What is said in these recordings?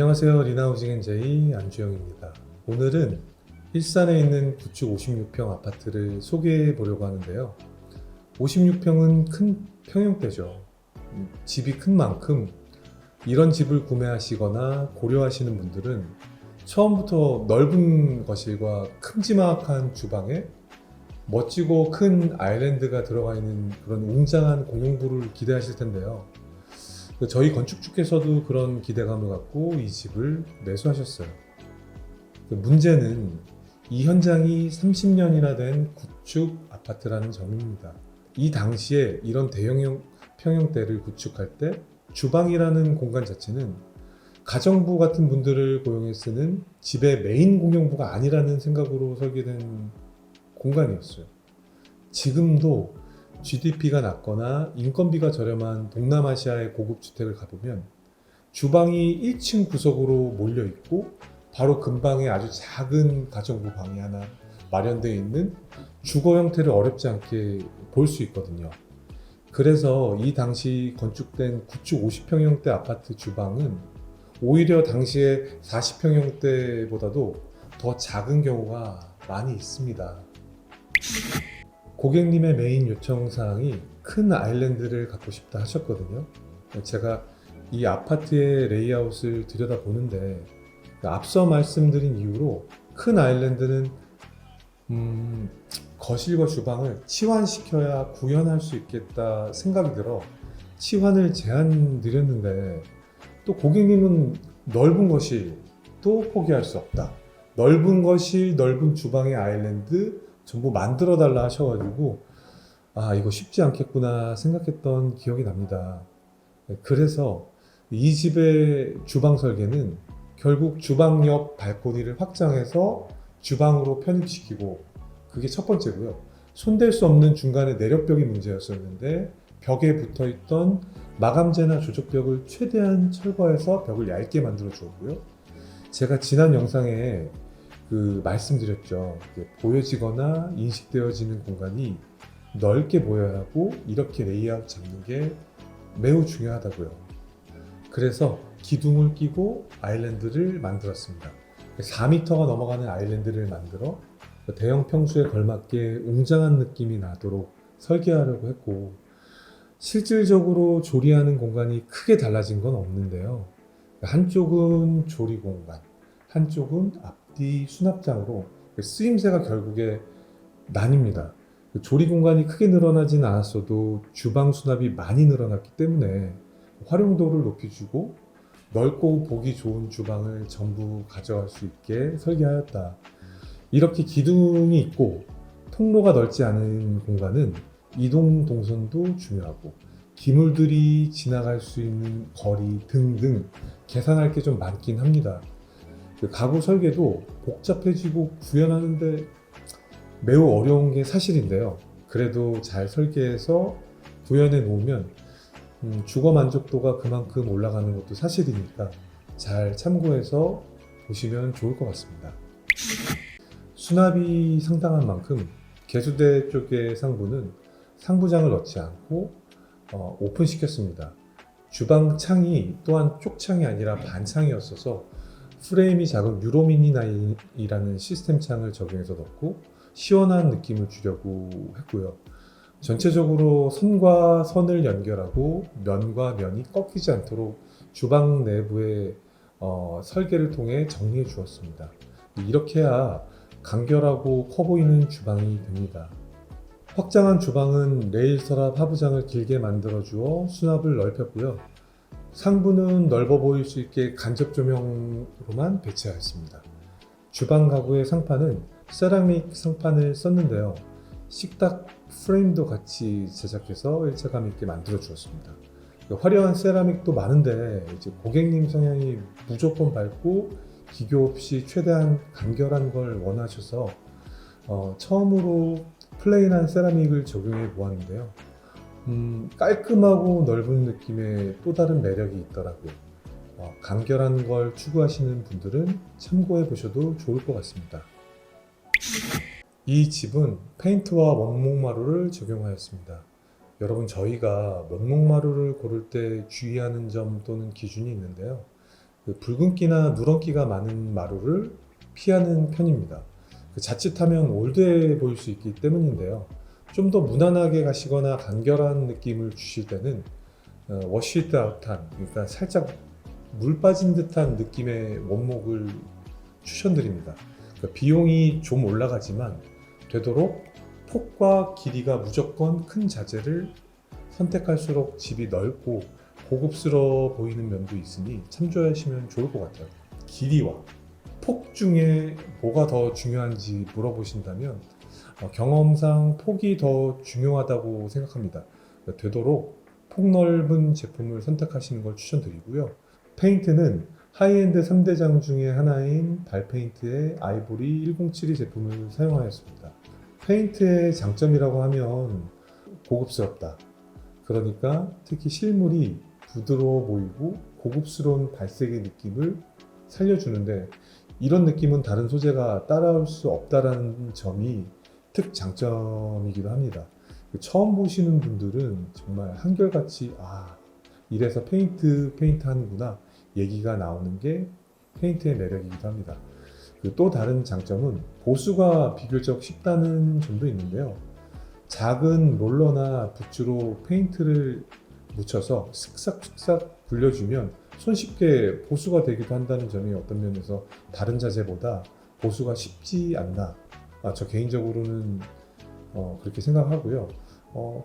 안녕하세요. 리나우징앤제이 안주영입니다. 오늘은 일산에 있는 구축 56평 아파트를 소개해 보려고 하는데요. 56평은 큰 평형대죠. 집이 큰 만큼 이런 집을 구매하시거나 고려하시는 분들은 처음부터 넓은 거실과 큼지막한 주방에 멋지고 큰 아일랜드가 들어가 있는 그런 웅장한 공용부를 기대하실 텐데요. 저희 건축주께서도 그런 기대감을 갖고 이 집을 매수하셨어요. 문제는 이 현장이 30년이나 된 구축 아파트라는 점입니다. 이 당시에 이런 대형 평형대를 구축할 때 주방이라는 공간 자체는 가정부 같은 분들을 고용해 쓰는 집의 메인 공용부가 아니라는 생각으로 설계된 공간이었어요. 지금도 GDP가 낮거나 인건비가 저렴한 동남아시아의 고급 주택을 가보면 주방이 1층 구석으로 몰려 있고 바로 근방에 아주 작은 가정부 방이 하나 마련되어 있는 주거 형태를 어렵지 않게 볼 수 있거든요. 그래서 이 당시 건축된 구축 50평형대 아파트 주방은 오히려 당시의 40평형대보다도 더 작은 경우가 많이 있습니다. 고객님의 메인 요청사항이 큰 아일랜드를 갖고 싶다 하셨거든요. 제가 이 아파트의 레이아웃을 들여다보는데 앞서 말씀드린 이유로 큰 아일랜드는 거실과 주방을 치환시켜야 구현할 수 있겠다 생각이 들어 치환을 제안드렸는데 또 고객님은 넓은 거실도 포기할 수 없다. 넓은 거실, 넓은 주방의 아일랜드 전부 만들어 달라 하셔가지고 이거 쉽지 않겠구나 생각했던 기억이 납니다. 그래서 이 집의 주방 설계는 결국 주방 옆 발코니를 확장해서 주방으로 편입시키고 그게 첫 번째고요. 손댈 수 없는 중간에 내력벽이 문제였었는데 벽에 붙어있던 마감재나 조적벽을 최대한 철거해서 벽을 얇게 만들어 주었고요. 제가 지난 영상에 말씀드렸죠. 보여지거나 인식되어지는 공간이 넓게 보여야 하고 이렇게 레이아웃 잡는 게 매우 중요하다고요. 그래서 기둥을 끼고 아일랜드를 만들었습니다. 4m가 넘어가는 아일랜드를 만들어 대형 평수에 걸맞게 웅장한 느낌이 나도록 설계하려고 했고 실질적으로 조리하는 공간이 크게 달라진 건 없는데요. 한쪽은 조리 공간, 한쪽은 앞뒤 수납장으로 쓰임새가 결국에 나뉩니다. 조리 공간이 크게 늘어나진 않았어도 주방 수납이 많이 늘어났기 때문에 활용도를 높여주고 넓고 보기 좋은 주방을 전부 가져갈 수 있게 설계하였다. 이렇게 기둥이 있고 통로가 넓지 않은 공간은 이동 동선도 중요하고 기물들이 지나갈 수 있는 거리 등등 계산할 게 좀 많긴 합니다. 가구 설계도 복잡해지고 구현하는데 매우 어려운 게 사실인데요. 그래도 잘 설계해서 구현해 놓으면 주거 만족도가 그만큼 올라가는 것도 사실이니까 잘 참고해서 보시면 좋을 것 같습니다. 수납이 상당한 만큼 개수대 쪽의 상부는 상부장을 넣지 않고 오픈시켰습니다. 주방 창이 또한 쪽창이 아니라 반창이었어서 프레임이 작은 유로미니9이라는 시스템 창을 적용해서 넣고 시원한 느낌을 주려고 했고요. 전체적으로 선과 선을 연결하고 면과 면이 꺾이지 않도록 주방 내부의 설계를 통해 정리해 주었습니다. 이렇게 해야 간결하고 커 보이는 주방이 됩니다. 확장한 주방은 레일 서랍 하부장을 길게 만들어 주어 수납을 넓혔고요. 상부는 넓어 보일 수 있게 간접 조명으로만 배치하였습니다. 주방 가구의 상판은 세라믹 상판을 썼는데요. 식탁 프레임도 같이 제작해서 일체감 있게 만들어 주었습니다. 화려한 세라믹도 많은데 이제 고객님 성향이 무조건 밝고 기교 없이 최대한 간결한 걸 원하셔서 처음으로 플레인한 세라믹을 적용해 보았는데요. 깔끔하고 넓은 느낌의 또 다른 매력이 있더라고요. 간결한 걸 추구하시는 분들은 참고해 보셔도 좋을 것 같습니다. 이 집은 페인트와 원목마루를 적용하였습니다. 여러분, 저희가 원목마루를 고를 때 주의하는 점 또는 기준이 있는데요. 그 붉은기나 누런기가 많은 마루를 피하는 편입니다. 자칫하면 올드해 보일 수 있기 때문인데요. 좀 더 무난하게 가시거나 간결한 느낌을 주실 때는 워시드 아웃한, 그러니까 살짝 물 빠진 듯한 느낌의 원목을 추천드립니다. 그러니까 비용이 좀 올라가지만 되도록 폭과 길이가 무조건 큰 자재를 선택할수록 집이 넓고 고급스러워 보이는 면도 있으니 참조하시면 좋을 것 같아요. 길이와 폭 중에 뭐가 더 중요한지 물어보신다면 경험상 폭이 더 중요하다고 생각합니다. 되도록 폭넓은 제품을 선택하시는 걸 추천드리고요. 페인트는 하이엔드 3대장 중에 하나인 발페인트의 아이보리 1072 제품을 사용하였습니다. 페인트의 장점이라고 하면 고급스럽다. 그러니까 특히 실물이 부드러워 보이고 고급스러운 발색의 느낌을 살려주는데, 이런 느낌은 다른 소재가 따라올 수 없다는 점이 특장점이기도 합니다. 처음 보시는 분들은 정말 한결같이 이래서 페인트 하는구나 얘기가 나오는 게 페인트의 매력이기도 합니다. 또 다른 장점은 보수가 비교적 쉽다는 점도 있는데요. 작은 롤러나 붓으로 페인트를 묻혀서 슥싹슥싹 굴려주면 손쉽게 보수가 되기도 한다는 점이 어떤 면에서 다른 자재보다 보수가 쉽지 않나, 저 개인적으로는 그렇게 생각하고요.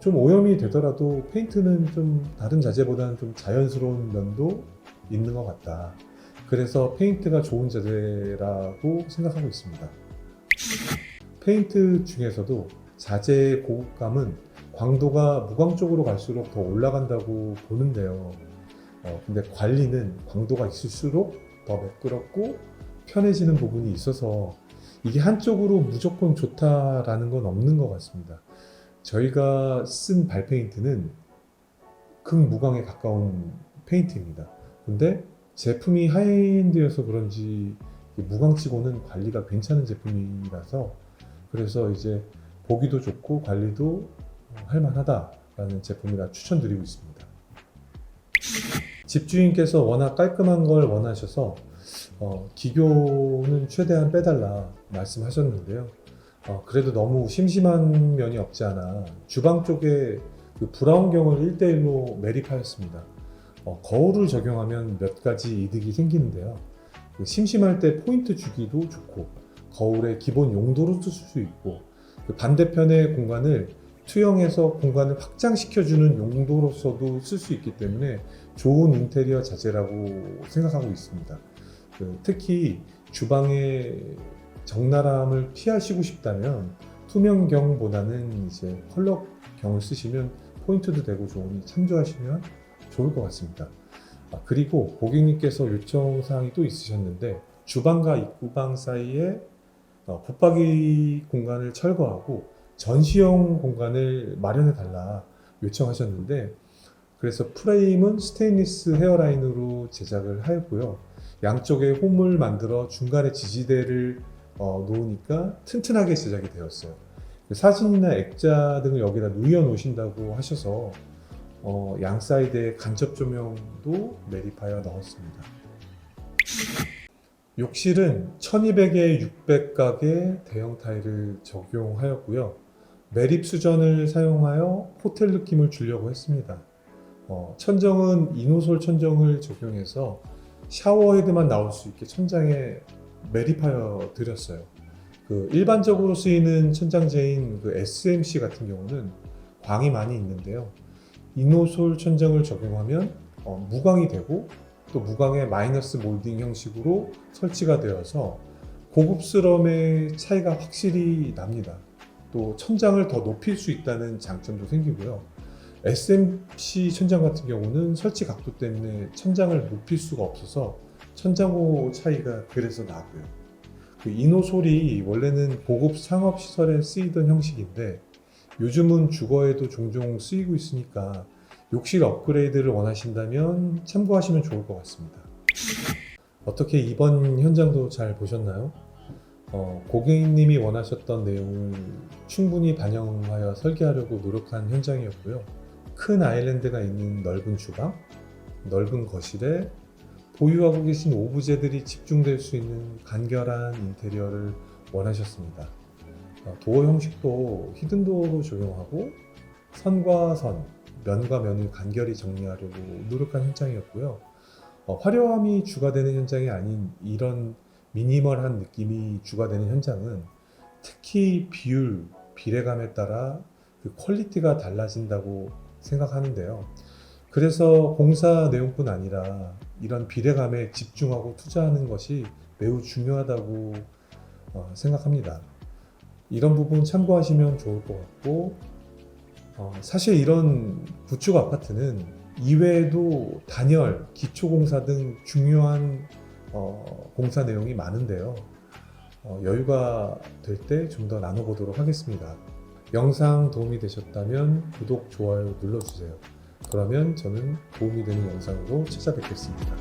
좀 오염이 되더라도 페인트는 좀 다른 자재보다는 좀 자연스러운 면도 있는 것 같다. 그래서 페인트가 좋은 자재라고 생각하고 있습니다. 페인트 중에서도 자재의 고급감은 광도가 무광 쪽으로 갈수록 더 올라간다고 보는데요. 근데 관리는 광도가 있을수록 더 매끄럽고 편해지는 부분이 있어서 이게 한쪽으로 무조건 좋다라는 건 없는 것 같습니다. 저희가 쓴 발페인트는 극무광에 가까운 페인트입니다. 근데 제품이 하이엔드여서 그런지 무광치고는 관리가 괜찮은 제품이라서, 그래서 이제 보기도 좋고 관리도 할만하다라는 제품이라 추천드리고 있습니다. 집주인께서 워낙 깔끔한 걸 원하셔서 기교는 최대한 빼달라 말씀하셨는데요. 그래도 너무 심심한 면이 없지 않아 주방 쪽에 그 브라운경을 1대1로 매립하였습니다. 거울을 적용하면 몇 가지 이득이 생기는데요. 심심할 때 포인트 주기도 좋고, 거울의 기본 용도로 쓸 수 있고, 반대편의 공간을 투영해서 공간을 확장시켜주는 용도로서도 쓸 수 있기 때문에 좋은 인테리어 자재라고 생각하고 있습니다. 특히 주방의 적나라함을 피하시고 싶다면 투명경보다는 이제 컬러경을 쓰시면 포인트도 되고 좋으니 참조하시면 좋을 것 같습니다. 그리고 고객님께서 요청사항이 또 있으셨는데, 주방과 입구방 사이에 붙박이 공간을 철거하고 전시용 공간을 마련해 달라 요청하셨는데, 그래서 프레임은 스테인리스 헤어라인으로 제작을 하였고요. 양쪽에 홈을 만들어 중간에 지지대를 놓으니까 튼튼하게 제작이 되었어요. 사진이나 액자 등을 여기다 누워 놓으신다고 하셔서 양 사이드에 간접 조명도 매립하여 넣었습니다. 욕실은 1200에 600각의 대형 타일을 적용하였고요. 매립 수전을 사용하여 호텔 느낌을 주려고 했습니다. 천정은 이노솔 천정을 적용해서 샤워헤드만 나올 수 있게 천장에 매립하여 드렸어요. 일반적으로 쓰이는 천장재인 SMC 같은 경우는 광이 많이 있는데요. 이노솔 천정을 적용하면 무광이 되고, 또 무광의 마이너스 몰딩 형식으로 설치가 되어서 고급스러움의 차이가 확실히 납니다. 또 천장을 더 높일 수 있다는 장점도 생기고요. SMC 천장 같은 경우는 설치 각도 때문에 천장을 높일 수가 없어서 천장호 차이가 그래서 나고요. 이노솔이 원래는 고급 상업시설에 쓰이던 형식인데 요즘은 주거에도 종종 쓰이고 있으니까 욕실 업그레이드를 원하신다면 참고하시면 좋을 것 같습니다. 어떻게 이번 현장도 잘 보셨나요? 고객님이 원하셨던 내용을 충분히 반영하여 설계하려고 노력한 현장이었고요. 큰 아일랜드가 있는 넓은 주방, 넓은 거실에 보유하고 계신 오브제들이 집중될 수 있는 간결한 인테리어를 원하셨습니다. 도어 형식도 히든도어로 적용하고 선과 선, 면과 면을 간결히 정리하려고 노력한 현장이었고요. 화려함이 주가 되는 현장이 아닌 이런 미니멀한 느낌이 주가 되는 현장은 특히 비율, 비례감에 따라 그 퀄리티가 달라진다고 생각하는데요. 그래서 공사 내용뿐 아니라 이런 비례감에 집중하고 투자하는 것이 매우 중요하다고 생각합니다. 이런 부분 참고하시면 좋을 것 같고, 사실 이런 구축 아파트는 이외에도 단열, 기초공사 등 중요한 공사 내용이 많은데요. 여유가 될 때 좀 더 나눠보도록 하겠습니다. 영상 도움이 되셨다면 구독, 좋아요 눌러주세요. 그러면 저는 도움이 되는 영상으로 찾아뵙겠습니다.